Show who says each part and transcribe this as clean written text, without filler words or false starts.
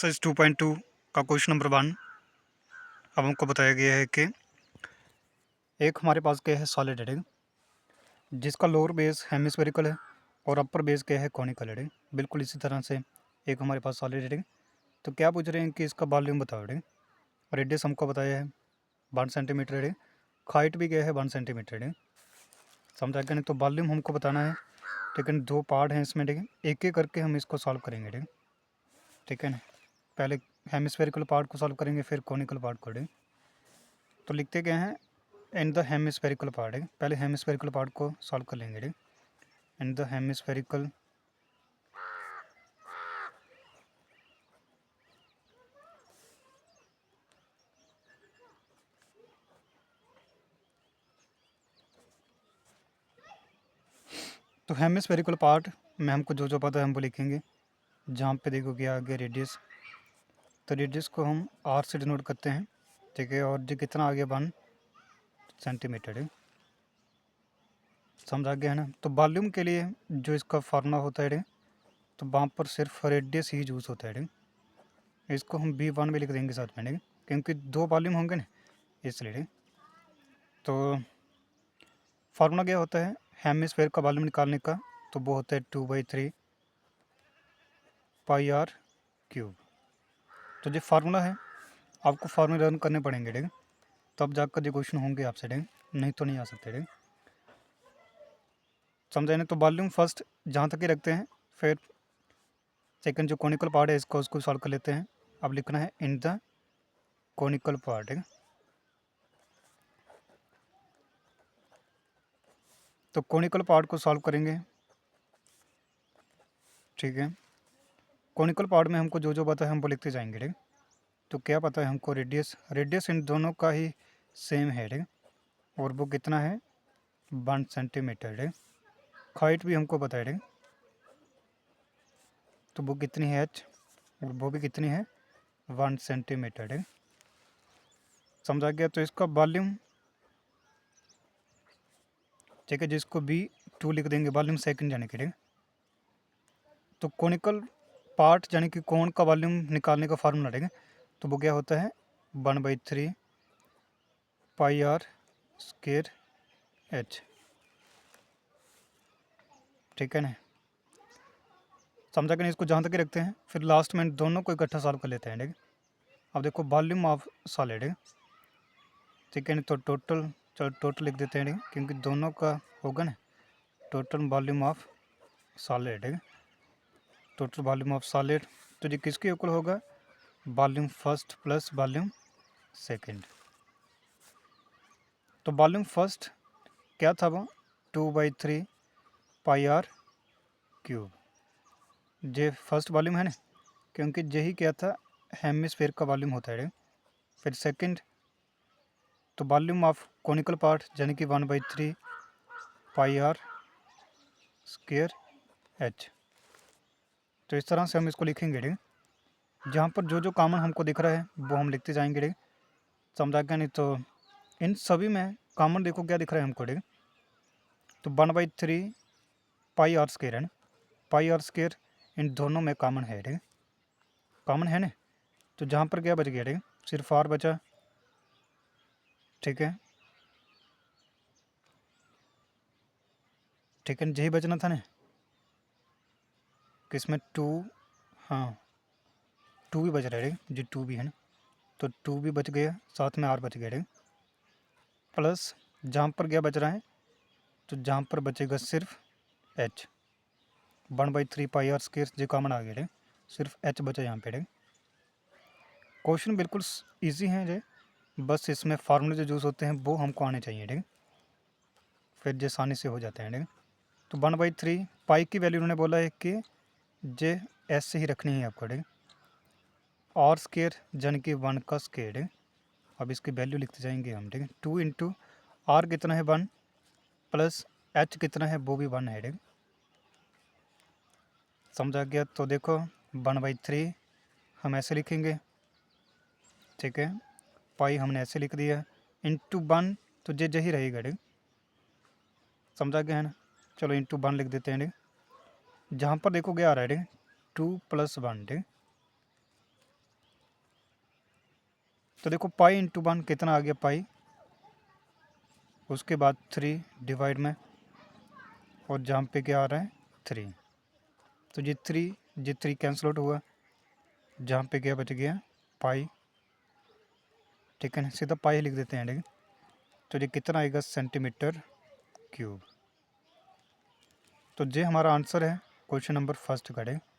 Speaker 1: Exercise 2.2 का question number 1। अब हमको बताया गया है कि एक हमारे पास क्या है सॉलिड हेडिंग जिसका लोअर बेस हेमिस्फेरिकल है और अपर बेस क्या है कॉनिकल हेडिंग। बिल्कुल इसी तरह से एक हमारे पास सॉलिड हेडिंग, तो क्या पूछ रहे हैं कि इसका वॉल्यूम बताओ हेडिंग। रेडियस हमको बताया है 1 सेंटीमीटर हेडिंग, हाइट भी क्या है 1 सेंटीमीटर हेडिंग। समझा क्या? नहीं तो वॉल्यूम हमको बताना है। ठीक है, 2 पार्ट हैं इसमें, ठीक है, एक एक करके हम इसको सॉल्व करेंगे। ठीक, ठीक है ना, पहले हेमिस्फेरिकल पार्ट को सॉल्व करेंगे फिर कॉनिकल पार्ट को। ठीक, तो लिखते क्या हैं इन द हेमिस्फेरिकल पार्ट है, पहले हेमिस्फेरिकल पार्ट को सॉल्व कर लेंगे। ठीक, इन द हेमिस्फेरिकल तो हेमिस्फेरिकल पार्ट में हमको जो जो पता है हम वो लिखेंगे। जहाँ पे देखो कि आगे रेडियस, तो रेडियस को हम आर से डिनोट करते हैं। ठीक है, और जो कितना आगे 1 सेंटीमीटर है। समझ आ गया है ना। तो वॉल्यूम के लिए जो इसका फार्मूला होता है, तो वहाँ पर सिर्फ रेडियस ही यूज़ होता है। इसको हम V1 में लिख देंगे साथ में, क्योंकि 2 वॉल्यूम होंगे ना इसलिए। तो फार्मूला क्या होता है हेमिस्फेयर का वॉल्यूम निकालने का, तो वो होता है 2/3 पाई आर क्यूब। तो जो फार्मूला है आपको फार्मूला रन करने पड़ेंगे। ठीक, तब जाकर जो क्वेश्चन होंगे आपसे। ठीक, नहीं तो नहीं आ सकते। ठीक, समझे नहीं? तो वॉल्यूम फर्स्ट जहाँ तक ही रखते हैं, फिर सेकंड जो कॉनिकल पार्ट है इसको उसको सॉल्व कर लेते हैं। अब लिखना है इन द कॉनिकल पार्ट। ठीक, तो कॉनिकल पार्ट को सॉल्व करेंगे। ठीक है, कॉनिकल पार्ट में हमको जो जो पता है हम वो लिखते जाएंगे। ठीक, तो क्या पता है हमको रेडियस, रेडियस इन दोनों का ही सेम है। ठीक, और वो कितना है 1 सेंटीमीटर। ठीक, हाइट भी हमको पता है। ठीक, तो वो कितनी है h, और वो भी कितनी है 1 सेंटीमीटर। ठीक, समझा गया। तो इसका वॉल्यूम, ठीक है, जिसको V2 लिख देंगे वॉल्यूम सेकंड यानी कि। ठीक, तो कॉनिकल पार्ट यानी कि कोण का वॉल्यूम निकालने का फार्मूला। ठीक है, तो वो क्या होता है 1/3 पाई आर स्क्वायर एच। ठीक है ना, समझा कि नहीं? इसको जहाँ तक ही रखते हैं, फिर लास्ट में दोनों को इकट्ठा सॉल्व कर लेते हैं। ठीक, अब देखो वॉल्यूम ऑफ सॉलिड है। ठीक है, तो टोटल, चलो टोटल लिख देते हैं। ठीक, क्योंकि दोनों का होगा ना टोटल वॉल्यूम ऑफ सॉलिड। ठीक, टोटल वॉल्यूम ऑफ सॉलिड, तो ये किसके इक्वल होगा volume first plus volume second. तो वॉल्यूम फर्स्ट क्या था वो 2/3 पाई आर क्यूब। ये फर्स्ट वॉल्यूम है ना, क्योंकि यही क्या था हेमिस्फेयर का वॉल्यूम होता है। फिर सेकंड, तो वॉल्यूम ऑफ कॉनिकल पार्ट यानी कि 1/3 पाई आर स्क्वायर एच। तो इस तरह से हम इसको लिखेंगे। ठीक, जहाँ पर जो जो कॉमन हमको दिख रहा है वो हम लिखते जाएंगे। ठीक, समझा क्या? नहीं तो इन सभी में कॉमन देखो क्या दिख रहा है हमको। ठीक, तो 1/3 पाई आर स्क्वायर है ना, पाई आर स्क्वायर इन दोनों में कॉमन है। ठीक, कॉमन है ना, तो जहाँ पर क्या बच गया? ठीक, सिर्फ आर बचा। ठीक है, ठीक है, यही बचना था ना, किसमें 2, हाँ 2 भी बच रहा है। ठीक, जी 2 भी है ना, तो 2 भी बच गया, साथ में आर बच गया। ठीक, प्लस जहाँ पर क्या बच रहा है, तो जहाँ पर बचेगा सिर्फ एच 1/3 पाई आर स्क्वायर जो कॉमन आ गया। ठीक, सिर्फ एच बचा यहाँ पे। ठीक, क्वेश्चन बिल्कुल ईजी है जे, बस इसमें फार्मूले जो यूज़ होते हैं वो हमको आने चाहिए। ठीक, फिर जो आसानी से हो जाते हैं। ठीक, तो 1/3 पाई की वैल्यू उन्होंने बोला है कि जे ऐसे ही रखनी है आपको। ठीक, आर स्क्वायर यानी कि 1 का स्क्वायर। ठीक, अब इसकी वैल्यू लिखते जाएंगे हम। ठीक है, 2 इंटू आर कितना है 1, प्लस एच कितना है वो भी 1 है। ठीक, समझा गया। तो देखो 1/3 हम ऐसे लिखेंगे। ठीक है, पाई हमने ऐसे लिख दिया, इंटू 1, तो जे ही रहेगा। ठीक, समझा गया है ना। चलो इंटू 1 लिख देते हैं। ठीक, जहाँ पर देखो क्या आ रहा है 2 + 1। ठीक, तो देखो पाई इंटू 1 कितना आ गया पाई, उसके बाद 3 डिवाइड में, और जहाँ पे क्या आ रहा है 3, तो ये 3 कैंसिल आउट हुआ, जहाँ पे क्या बच गया पाई, ठीक है ना, सीधा पाई लिख देते हैं, ठीक है। तो ये कितना आएगा सेंटीमीटर क्यूब। तो ये हमारा आंसर है क्वेश्चन नंबर फर्स्ट का, ठीक है।